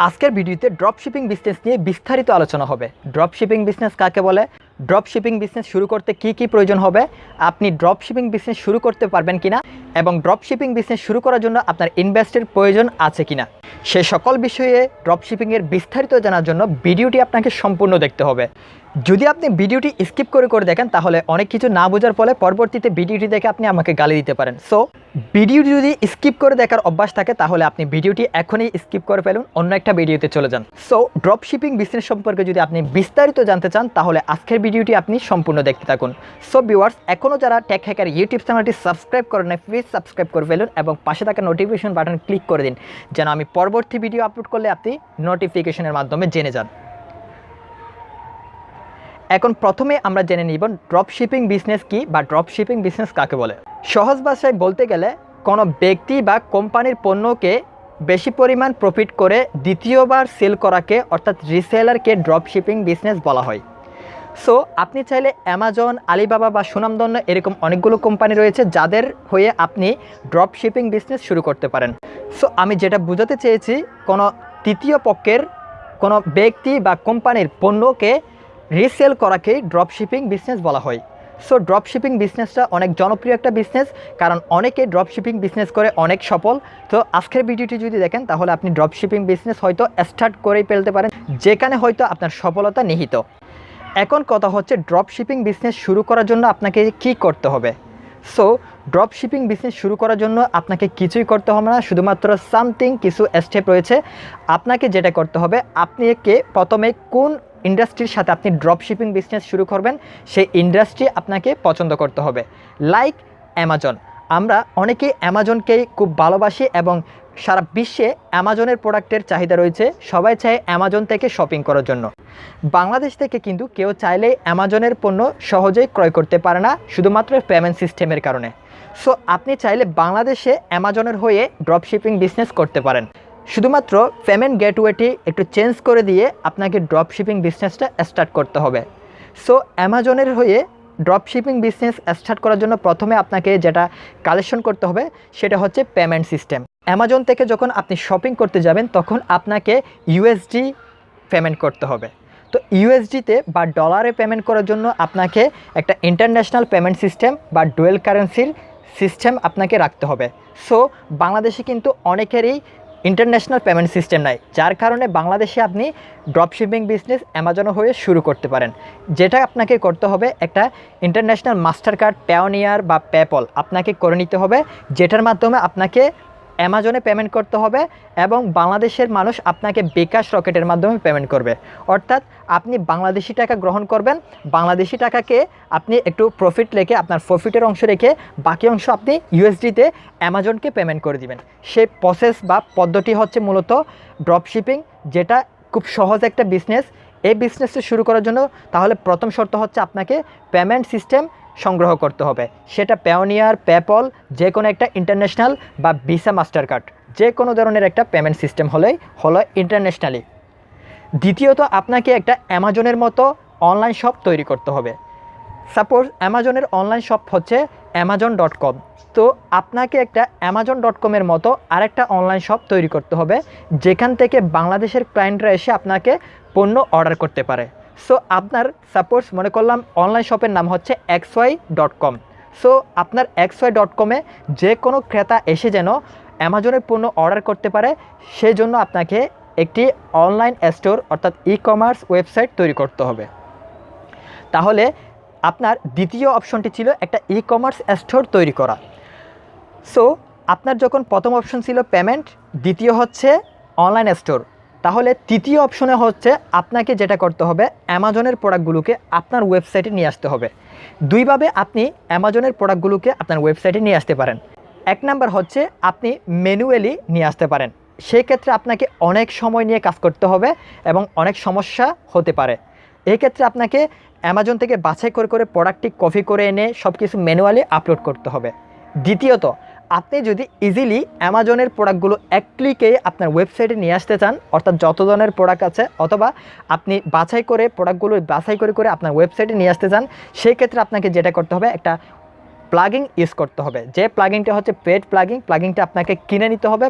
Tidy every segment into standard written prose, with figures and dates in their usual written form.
আজকের ভিডিওতে dropshipping business নিয়ে বিস্তারিত আলোচনা হবে। ড্রপশিপিং বিজনেস কাকে বলে, ড্রপশিপিং বিজনেস শুরু করতে কি কি প্রয়োজন হবে, আপনি ড্রপশিপিং বিজনেস শুরু করতে পারবেন কিনা এবং ড্রপশিপিং বিজনেস শুরু করার জন্য আপনার ইনভেস্টের প্রয়োজন আছে কিনা, সে সকল বিষয়ে ড্রপশিপিংয়ের বিস্তারিত জানার জন্য ভিডিওটি আপনাকে সম্পূর্ণ দেখতে হবে। যদি আপনি ভিডিওটি স্কিপ করে দেখেন তাহলে অনেক কিছু না বোঝার ফলে পরবর্তীতে ভিডিওটি দেখে আপনি আমাকে গালি দিতে পারেন। সো ভিডিওটি যদি স্কিপ করে দেখার অভ্যাস থাকে তাহলে আপনি ভিডিওটি এখনই স্কিপ করে ফেলুন, অন্য একটা ভিডিওতে চলে যান। সো ড্রপশিপিং বিজনেস সম্পর্কে যদি আপনি বিস্তারিত জানতে চান তাহলে আজকের ভিডিওটি আপনি সম্পূর্ণ দেখতে থাকুন। সো ভিউয়ার্স, এখনও যারা টেক হ্যাকার ইউটিউব চ্যানেলটি সাবস্ক্রাইব করেন না, প্লিজ সাবস্ক্রাইব করে ফেলুন এবং পাশে থাকা নোটিফিকেশন বাটন ক্লিক করে দিন যেন আমি পরবর্তী ভিডিও আপলোড করলে আপনি নোটিফিকেশনের মাধ্যমে জেনে যান। এখন প্রথমে আমরা জেনে নিব ড্রপশিপিং বিজনেস কি বা ড্রপশিপিং বিজনেস কাকে বলে। সহজ ভাষায় বলতে গেলে কোনো ব্যক্তি বা কোম্পানির পণ্যকে বেশি পরিমাণ প্রফিট করে দ্বিতীয়বার সেল করাকে অর্থাৎ রিসেলারকে ড্রপশিপিং বিজনেস বলা হয়। সো আপনি চাইলে অ্যামাজন, আলিবাবা বা সুনামধন্য এরকম অনেকগুলো কোম্পানি রয়েছে যাদের হয়ে আপনি ড্রপশিপিং বিজনেস শুরু করতে পারেন। সো আমি যেটা বোঝাতে চেয়েছি, কোনো তৃতীয় পক্ষের কোনো ব্যক্তি বা কোম্পানির পণ্যকে রিসেল করাকেই ড্রপশিপিং বিজনেস বলা হয়। সো ড্রপশিপিং বিজনেসটা অনেক জনপ্রিয় একটা বিজনেস, কারণ অনেকে ড্রপশিপিং বিজনেস করে অনেক সফল। তো আজকের ভিডিওটি যদি দেখেন তাহলে আপনি ড্রপশিপিং বিজনেস হয়তো স্টার্ট করেই ফেলতে পারেন, যেখানে হয়তো আপনার সফলতা নিহিত। এখন কথা হচ্ছে ড্রপশিপিং বিজনেস শুরু করার জন্য আপনাকে কি করতে হবে। সো ড্রপশিপিং বিজনেস শুরু করার জন্য আপনাকে কিছুই করতে হবে না, শুধুমাত্র কিছু স্টেপ রয়েছে। আপনাকে যেটা করতে হবে, আপনাকে প্রথমে কোন ইন্ডাস্ট্রির সাথে আপনি ড্রপশিপিং বিজনেস শুরু করবেন সেই ইন্ডাস্ট্রি আপনাকে পছন্দ করতে হবে। লাইক অ্যামাজন, আমরা অনেকেই অ্যামাজনকেই খুব ভালোবাসি এবং সারা বিশ্বে অ্যামাজনের প্রোডাক্টের চাহিদা রয়েছে। সবাই চায় অ্যামাজন থেকে শপিং করার জন্য। বাংলাদেশ থেকে কিন্তু কেউ চাইলেই অ্যামাজনের পণ্য সহজেই ক্রয় করতে পারে না, শুধুমাত্র পেমেন্ট সিস্টেমের কারণে। সো আপনি চাইলে বাংলাদেশে অ্যামাজনের হয়ে ড্রপশিপিং বিজনেস করতে পারেন। শুধুমাত্র পেমেন্ট গেটওয়েটি একটু চেঞ্জ করে দিয়ে আপনাকে ড্রপশিপিং বিজনেসটা স্টার্ট করতে হবে। সো অ্যামাজনের হয়ে ড্রপশিপিং বিজনেস স্টার্ট করার জন্য প্রথমে আপনাকে যেটা কালেকশন করতে হবে সেটা হচ্ছে পেমেন্ট সিস্টেম। অ্যামাজন থেকে যখন আপনি শপিং করতে যাবেন তখন আপনাকে ইউএসডি পেমেন্ট করতে হবে। তো ইউএসডিতে বা ডলারে পেমেন্ট করার জন্য আপনাকে একটা ইন্টারন্যাশনাল পেমেন্ট সিস্টেম বা ডুয়েল কারেন্সির সিস্টেম আপনাকে রাখতে হবে। সো বাংলাদেশে কিন্তু অনেকেরই ইন্টারন্যাশনাল পেমেন্ট সিস্টেম নাই, যার কারণে বাংলাদেশে আপনি ড্রপশিপিং বিজনেস অ্যামাজনে হয়ে শুরু করতে পারেন। যেটা আপনাকে করতে হবে, একটা ইন্টারন্যাশনাল মাস্টার কার্ড, পেওনিয়ার বা পেপল আপনাকে করে নিতে হবে, যেটার মাধ্যমে আপনাকে অ্যামাজনে পেমেন্ট করতে হবে এবং বাংলাদেশের মানুষ আপনাকে বিকাশ রকেটের মাধ্যমে পেমেন্ট করবে। অর্থাৎ আপনি বাংলাদেশি টাকা গ্রহণ করবেন, বাংলাদেশি টাকাকে আপনি একটু প্রফিট রেখে আপনার প্রফিটের অংশ রেখে বাকি অংশ আপনি ইউএসডিতে অ্যামাজনকে পেমেন্ট করে দিবেন। সেই প্রসেস বা পদ্ধতি হচ্ছে মূলত ড্রপশিপিং, যেটা খুব সহজ একটা বিজনেস। এই বিজনেসটা শুরু করার জন্য তাহলে প্রথম শর্ত হচ্ছে আপনাকে পেমেন্ট সিস্টেম সংগ্রহ করতে হবে। সেটা পেওনিয়ার, পেপল, যে কোনো একটা ইন্টারন্যাশনাল বা ভিসা, মাস্টার কার্ড, যে কোনো ধরনের একটা পেমেন্ট সিস্টেম হলো ইন্টারন্যাশনালি। দ্বিতীয়ত আপনাকে একটা অ্যামাজনের মতো অনলাইন শপ তৈরি করতে হবে। সাপোজ অ্যামাজনের অনলাইন শপ হচ্ছে amazon.com। তো আপনাকে একটা amazon.com-এর মতো আরেকটা অনলাইন শপ তৈরি করতে হবে, যেখান থেকে বাংলাদেশের ক্লায়েন্টরা এসে আপনাকে পণ্য অর্ডার করতে পারে। সো আপনার সাপোজ মনে করলাম অনলাইন শপের নাম হচ্ছে xy.com। সো আপনার xy.com-এ যে কোনো ক্রেতা এসে যেন অ্যামাজনের পণ্য অর্ডার করতে পারে, সেই জন্য আপনাকে একটি অনলাইন স্টোর অর্থাৎ ই-কমার্স ওয়েবসাইট তৈরি করতে হবে। তাহলে আপনার দ্বিতীয় অপশনটি ছিল একটা ই-কমার্স স্টোর তৈরি করা। সো আপনার যখন প্রথম অপশন ছিল পেমেন্ট, দ্বিতীয় হচ্ছে অনলাইন স্টোর, তাহলে তৃতীয় অপশনে হচ্ছে আপনাকে যেটা করতে হবে অ্যামাজনের প্রোডাক্টগুলোকে আপনার ওয়েবসাইটে নিয়ে আসতে হবে। দুইভাবে আপনি অ্যামাজনের প্রোডাক্টগুলোকে আপনার ওয়েবসাইটে নিয়ে আসতে পারেন। এক নাম্বার হচ্ছে আপনি ম্যানুয়ালি নিয়ে আসতে পারেন, সেই ক্ষেত্রে আপনাকে অনেক সময় নিয়ে কাজ করতে হবে এবং অনেক সমস্যা হতে পারে। এই ক্ষেত্রে আপনাকে অ্যামাজন থেকে বাছাই করে প্রোডাক্টটি কপি করে এনে সব কিছু ম্যানুয়ালি আপলোড করতে হবে। দ্বিতীয়ত, আপনি যদি ইজিলি অ্যামাজনের প্রোডাক্টগুলো এক ক্লিকেই আপনার ওয়েবসাইটে নিয়ে আসতে চান, অর্থাৎ যত ধরনের প্রোডাক্ট আছে, অথবা আপনি প্রোডাক্টগুলো বাছাই করে আপনার ওয়েবসাইটে নিয়ে আসতে চান, সেই ক্ষেত্রে আপনাকে যেটা করতে হবে একটা প্লাগিং ইউজ করতে হবে। যে প্লাগিংটা হচ্ছে পেড প্লাগিংটা আপনাকে কিনে নিতে হবে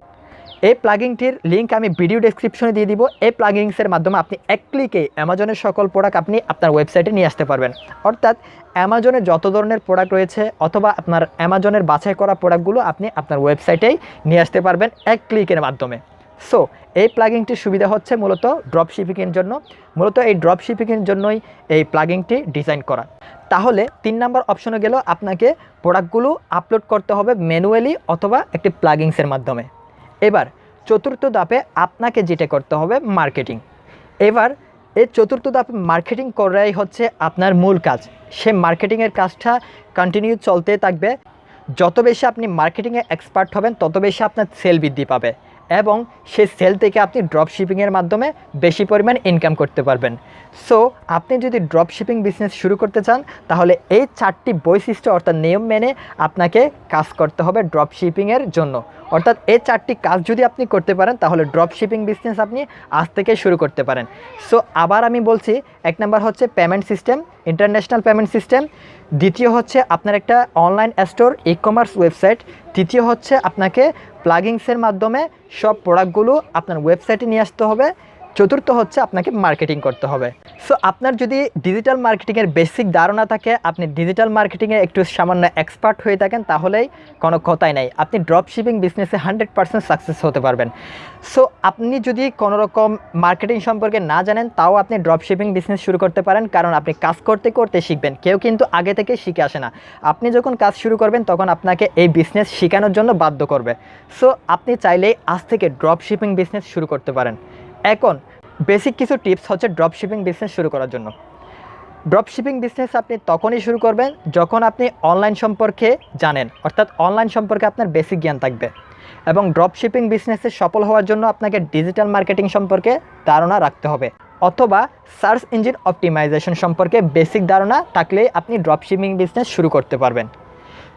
এই প্লাগিংটির লিঙ্ক আমি ভিডিও ডেসক্রিপশনে দিয়ে দিব। এই প্লাগিংসের মাধ্যমে আপনি এক ক্লিকে অ্যামাজনের সকল প্রোডাক্ট আপনি আপনার ওয়েবসাইটে নিয়ে আসতে পারবেন। অর্থাৎ অ্যামাজনে যত ধরনের প্রোডাক্ট রয়েছে অথবা আপনার অ্যামাজনের বাছাই করা প্রোডাক্টগুলো আপনি আপনার ওয়েবসাইটেই নিয়ে আসতে পারবেন এক ক্লিকের মাধ্যমে। সো এই প্লাগিংটির সুবিধা হচ্ছে মূলত ড্রপ শিপিংয়ের জন্য, মূলত এই ড্রপ শিপিংয়ের জন্যই এই প্লাগিংটি ডিজাইন করা। তাহলে 3 নম্বর অপশনে গেল আপনাকে প্রোডাক্টগুলো আপলোড করতে হবে ম্যানুয়ালি অথবা একটি প্লাগিংসের মাধ্যমে। এবার চতুর্থ ধাপে আপনাকে যেটা করতে হবে মার্কেটিং। এবার এই চতুর্থ ধাপে মার্কেটিং করাই হচ্ছে আপনার মূল কাজ। সে মার্কেটিংয়ের কাজটা কন্টিনিউ চলতে থাকবে। যত বেশি আপনি মার্কেটিংয়ে এক্সপার্ট হবেন তত বেশি আপনার সেল বৃদ্ধি পাবে এবং সেই সেল থেকে আপনি ড্রপ শিপিংয়ের মাধ্যমে বেশি পরিমাণ ইনকাম করতে পারবেন। সো আপনি যদি ড্রপ শিপিং বিজনেস শুরু করতে চান তাহলে এই 4টি বৈশিষ্ট্য অর্থাৎ নিয়ম মেনে আপনাকে কাজ করতে হবে ড্রপ শিপিংয়ের জন্য। অর্থাৎ এই 4টি কাজ যদি আপনি করতে পারেন তাহলে ড্রপ শিপিং বিজনেস আপনি আজ থেকে শুরু করতে পারেন। সো আবার আমি বলছি, 1 নম্বর হচ্ছে payment system, international payment system. দ্বিতীয় হচ্ছে আপনার একটা online store e commerce website. তৃতীয় হচ্ছে আপনাকে প্লাগিংসের মাধ্যমে সব প্রোডাক্টগুলো আপনার ওয়েবসাইটে নিয়ে আসতে হবে। চতুর্থ হচ্ছে আপনাকে মার্কেটিং করতে হবে। সো আপনার যদি ডিজিটাল মার্কেটিংয়ের বেসিক ধারণা থাকে, আপনি ডিজিটাল মার্কেটিংয়ে একটু সামান্য এক্সপার্ট হয়ে থাকেন, তাহলেই কোনো কথাই নাই, আপনি ড্রপ শিপিং বিজনেসে 100% সাকসেস হতে পারবেন। সো আপনি যদি কোনো রকম মার্কেটিং সম্পর্কে না জানেন তাও আপনি ড্রপ শিপিং বিজনেস শুরু করতে পারেন, কারণ আপনি কাজ করতে করতে শিখবেন। কেউ কিন্তু আগে থেকে শিখে আসে না। আপনি যখন কাজ শুরু করবেন তখন আপনাকে এই বিজনেস শেখানোর জন্য বাধ্য করবে। সো আপনি চাইলেই আজ থেকে ড্রপ শিপিং বিজনেস শুরু করতে পারেন। এখন বেসিক কিছু টিপস হচ্ছে ড্রপ শিপিং বিজনেস শুরু করার জন্য। ড্রপ শিপিং বিজনেস আপনি তখনই শুরু করবেন যখন আপনি অনলাইন সম্পর্কে জানেন, অর্থাৎ অনলাইন সম্পর্কে আপনার বেসিক জ্ঞান থাকবে। এবং ড্রপ শিপিং বিজনেসে সফল হওয়ার জন্য আপনাকে ডিজিটাল মার্কেটিং সম্পর্কে ধারণা রাখতে হবে অথবা সার্চ ইঞ্জিন অপটিমাইজেশন সম্পর্কে বেসিক ধারণা থাকলেই আপনি ড্রপ শিপিং বিজনেস শুরু করতে পারবেন।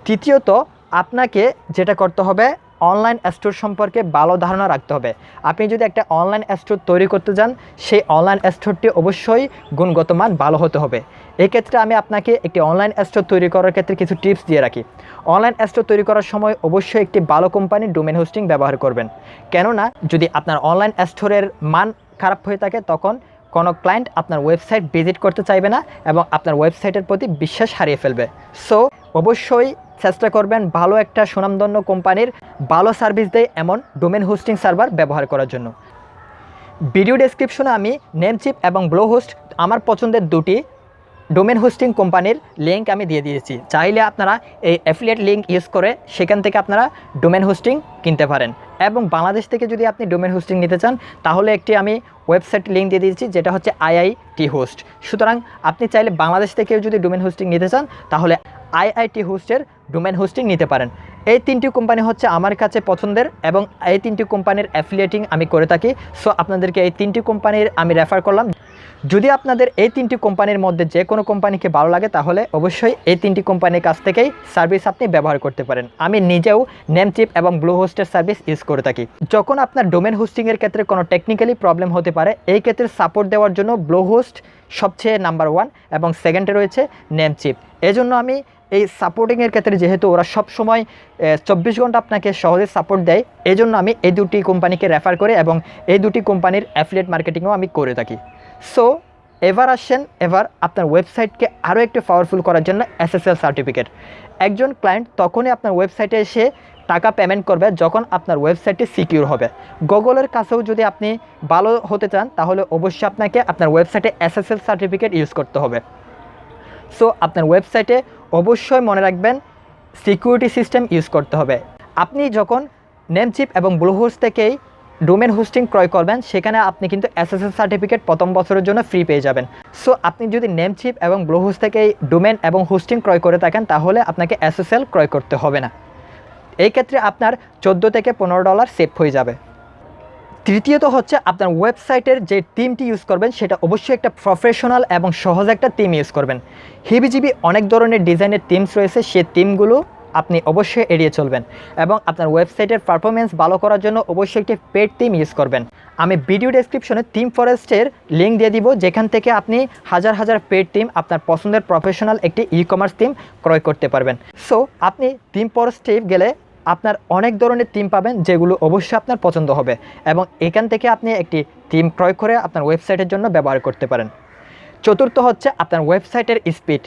তৃতীয়ত আপনাকে যেটা করতে হবে, অনলাইন স্টোর সম্পর্কে ভালো ধারণা রাখতে হবে। আপনি যদি একটা অনলাইন স্টোর তৈরি করতে যান, সেই অনলাইন স্টোরটি অবশ্যই গুণগত মান ভালো হতে হবে। এক্ষেত্রে আমি আপনাকে একটি অনলাইন স্টোর তৈরি করার ক্ষেত্রে কিছু টিপস দিয়ে রাখি। অনলাইন স্টোর তৈরি করার সময় অবশ্যই একটি ভালো কোম্পানির ডোমেন হোস্টিং ব্যবহার করবেন, কেননা যদি আপনার অনলাইন স্টোরের মান খারাপ হয়ে থাকে তখন কোনো ক্লায়েন্ট আপনার ওয়েবসাইট ভিজিট করতে চাইবে না এবং আপনার ওয়েবসাইটের প্রতি বিশ্বাস হারিয়ে ফেলবে। সো অবশ্যই চেষ্টা করবেন ভালো একটা সুনামধন্য কোম্পানির ভালো সার্ভিস দেয় এমন ডোমেন হোস্টিং সার্ভার ব্যবহার করার জন্য। ভিডিও ডেসক্রিপশনে আমি নেমচিপ এবং ব্লো হোস্ট আমার পছন্দের 2টি ডোমেন হোস্টিং কোম্পানির লিঙ্ক আমি দিয়ে দিয়েছি। চাইলে আপনারা এই অ্যাফিলিয়েট লিঙ্ক ইউজ করে সেখান থেকে আপনারা ডোমেন হোস্টিং কিনতে পারেন। এবং বাংলাদেশ থেকে যদি আপনি ডোমেন হোস্টিং নিতে চান তাহলে একটি আমি ওয়েবসাইট লিঙ্ক দিয়ে দিয়েছি যেটা হচ্ছে আইআইটি হোস্ট। সুতরাং আপনি চাইলে বাংলাদেশ থেকেও যদি ডোমেন হোস্টিং নিতে চান তাহলে আইআইটি হোস্টের ডোমেন হোস্টিং নিতে পারেন। এই 3টি কোম্পানি হচ্ছে আমার কাছে পছন্দের এবং এই 3টি কোম্পানির অ্যাফিলিয়েটিং আমি করে থাকি। সো আপনাদেরকে এই 3টি কোম্পানির আমি রেফার করলাম। যদি আপনাদের এই 3টি কোম্পানির মধ্যে যে কোনো কোম্পানিকে ভালো লাগে তাহলে অবশ্যই এই 3টি কোম্পানির কাছ থেকেই সার্ভিস আপনি ব্যবহার করতে পারেন। আমি নিজেও নেমচিপ এবং ব্লু হোস্টের সার্ভিস ইউজ করে থাকি। যখন আপনার ডোমেন হোস্টিংয়ের ক্ষেত্রে কোনো টেকনিক্যালি প্রবলেম হতে পারে, এই ক্ষেত্রে সাপোর্ট দেওয়ার জন্য ব্লু হোস্ট সবচেয়ে নাম্বার 1 এবং সেকেন্ডে রয়েছে নেমচিপ। এজন্য আমি এই সাপোর্টিংয়ের ক্ষেত্রে যেহেতু ওরা সব সময় 24 ঘন্টা আপনাকে সহজে সাপোর্ট দেয়, এজন্য আমি এই 2টি কোম্পানিকে রেফার করি এবং এই 2টি কোম্পানির অ্যাফিলিয়েট মার্কেটিংও আমি করে থাকি। সো এবার আসেন আপনার ওয়েবসাইটকে আরও একটু পাওয়ারফুল করার জন্য SSL সার্টিফিকেট। একজন ক্লায়েন্ট তখনই আপনার ওয়েবসাইটে এসে টাকা পেমেন্ট করবে যখন আপনার ওয়েবসাইটটি সিকিউর হবে। গুগলের কাছেও যদি আপনি ভালো হতে চান তাহলে অবশ্যই আপনাকে আপনার ওয়েবসাইটে SSL সার্টিফিকেট ইউজ করতে হবে। সো আপনার ওয়েবসাইটে অবশ্যই মনে রাখবেন সিকিউরিটি সিস্টেম ইউজ করতে হবে। আপনি যখন নেমচিপ এবং ব্লু হোস্ট থেকেই ডোমেন হোস্টিং ক্রয় করবেন সেখানে আপনি কিন্তু SSL সার্টিফিকেট প্রথম বছরের জন্য ফ্রি পেয়ে যাবেন। সো আপনি যদি নেমচিপ এবং ব্লু হোস্ট থেকেই ডোমেন এবং হোস্টিং ক্রয় করে থাকেন তাহলে আপনাকে SSL ক্রয় করতে হবে না। এই ক্ষেত্রে আপনার $14 থেকে $15 সেভ হয়ে যাবে। তৃতীয়ত হচ্ছে আপনার ওয়েবসাইটের যে থিমটি ইউজ করবেন সেটা অবশ্যই একটা প্রফেশনাল এবং সহজ একটা থিম ইউজ করবেন। হিবিজিবি অনেক ধরনের ডিজাইনের থিমস রয়েছে, সেই থিমগুলো আপনি অবশ্যই এড়িয়ে চলবেন এবং আপনার ওয়েবসাইটের পারফরমেন্স ভালো করার জন্য অবশ্যই একটি পেড থিম ইউজ করবেন। আমি ভিডিও ডেসক্রিপশনে থিম ফরেস্টের লিঙ্ক দিয়ে দিব যেখান থেকে আপনি হাজার হাজার পেড থিম আপনার পছন্দের প্রফেশনাল একটি ই কমার্স থিম ক্রয় করতে পারবেন। সো আপনি থিম ফরেস্টে গেলে আপনার অনেক ধরনের থিম পাবেন যেগুলো অবশ্যই আপনার পছন্দ হবে এবং এখান থেকে আপনি একটি থিম ক্রয় করে আপনার ওয়েবসাইটের জন্য ব্যবহার করতে পারেন। চতুর্থ হচ্ছে আপনার ওয়েবসাইটের স্পিড।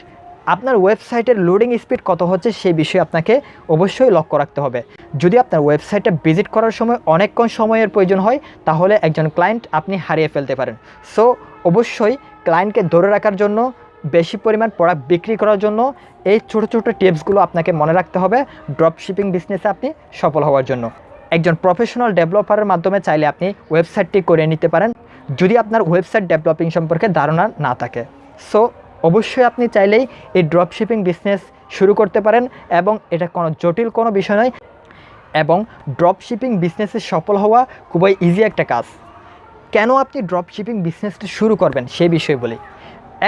আপনার ওয়েবসাইটের লোডিং স্পিড কত হচ্ছে সেই বিষয়ে আপনাকে অবশ্যই লক্ষ্য রাখতে হবে। যদি আপনার ওয়েবসাইটে ভিজিট করার সময় অনেকক্ষণ সময়ের প্রয়োজন হয় তাহলে একজন ক্লায়েন্ট আপনি হারিয়ে ফেলতে পারেন। সো অবশ্যই ক্লায়েন্টকে ধরে রাখার জন্য, বেশি পরিমাণ প্রোডাক্ট বিক্রি করার জন্য এই ছোটো ছোটো টিপসগুলো আপনাকে মনে রাখতে হবে ড্রপশিপিং বিজনেসে আপনি সফল হওয়ার জন্য। একজন প্রফেশনাল ডেভেলপারের মাধ্যমে চাইলে আপনি ওয়েবসাইটটি করে নিতে পারেন যদি আপনার ওয়েবসাইট ডেভেলপিং সম্পর্কে ধারণা না থাকে। সো অবশ্যই আপনি চাইলেই এই ড্রপশিপিং বিজনেস শুরু করতে পারেন এবং এটা কোনো জটিল কোনো বিষয় নয় এবং ড্রপশিপিং বিজনেসে সফল হওয়া খুবই ইজি একটা কাজ। কেন আপনি ড্রপশিপিং বিজনেসটা শুরু করবেন সেই বিষয়ে বলি।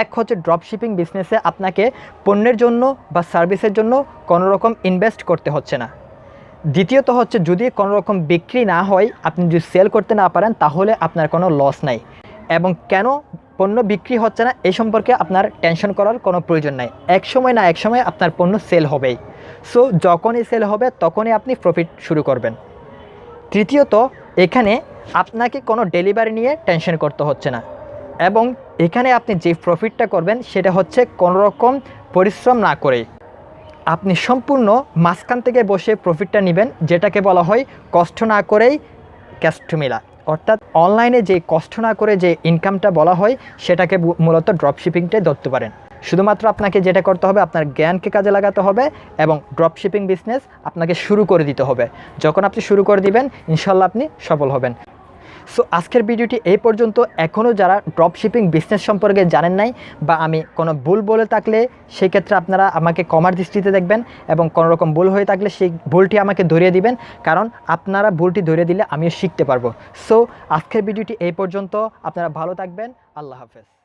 এক হচ্ছে ড্রপশিপিং বিজনেসে আপনাকে পণ্যের জন্য বা সার্ভিসের জন্য কোনো রকম ইনভেস্ট করতে হচ্ছে না। দ্বিতীয়ত হচ্ছে যদি কোনো রকম বিক্রি না হয়, আপনি যদি সেল করতে না পারেন তাহলে আপনার কোনো লস নাই এবং কেন পণ্য বিক্রি হচ্ছে না এই সম্পর্কে আপনার টেনশন করার কোনো প্রয়োজন নাই। এক সময় না এক সময় আপনার পণ্য সেল হবেই। সো যখনই সেল হবে তখনই আপনি প্রফিট শুরু করবেন। তৃতীয়ত এখানে আপনাকে কোনো ডেলিভারি নিয়ে টেনশন করতে হচ্ছে না এবং এখানে আপনি যে প্রফিটটা করবেন সেটা হচ্ছে কোনো রকম পরিশ্রম না করেই আপনি সম্পূর্ণ মাঝখান থেকে বসে প্রফিটটা নেবেন, যেটাকে বলা হয় কষ্ট না করেই ক্যাশ টু মিলা। অর্থাৎ অনলাইনে যে কষ্ট না করে যে ইনকামটা বলা হয় সেটাকে মূলত ড্রপশিপিংটাই ধরতে পারেন। শুধুমাত্র আপনাকে যেটা করতে হবে আপনার জ্ঞানকে কাজে লাগাতে হবে এবং ড্রপশিপিং বিজনেস আপনাকে শুরু করে দিতে হবে। যখন আপনি শুরু করে দিবেন ইনশাল্লাহ আপনি সফল হবেন। সো আজকের ভিডিওটি এই পর্যন্ত। এখনও যারা ড্রপশিপিং বিজনেস সম্পর্কে জানেন নাই বা আমি কোনো ভুল বলে থাকলে সেই ক্ষেত্রে আপনারা আমাকে ক্ষমার দৃষ্টিতে দেখবেন এবং কোনো রকম ভুল হয়ে থাকলে সেই ভুলটি আমাকে ধরিয়ে দিবেন, কারণ আপনারা ভুলটি ধরিয়ে দিলে আমিও শিখতে পারবো। সো আজকের ভিডিওটি এই পর্যন্ত। আপনারা ভালো থাকবেন। আল্লাহ হাফেজ।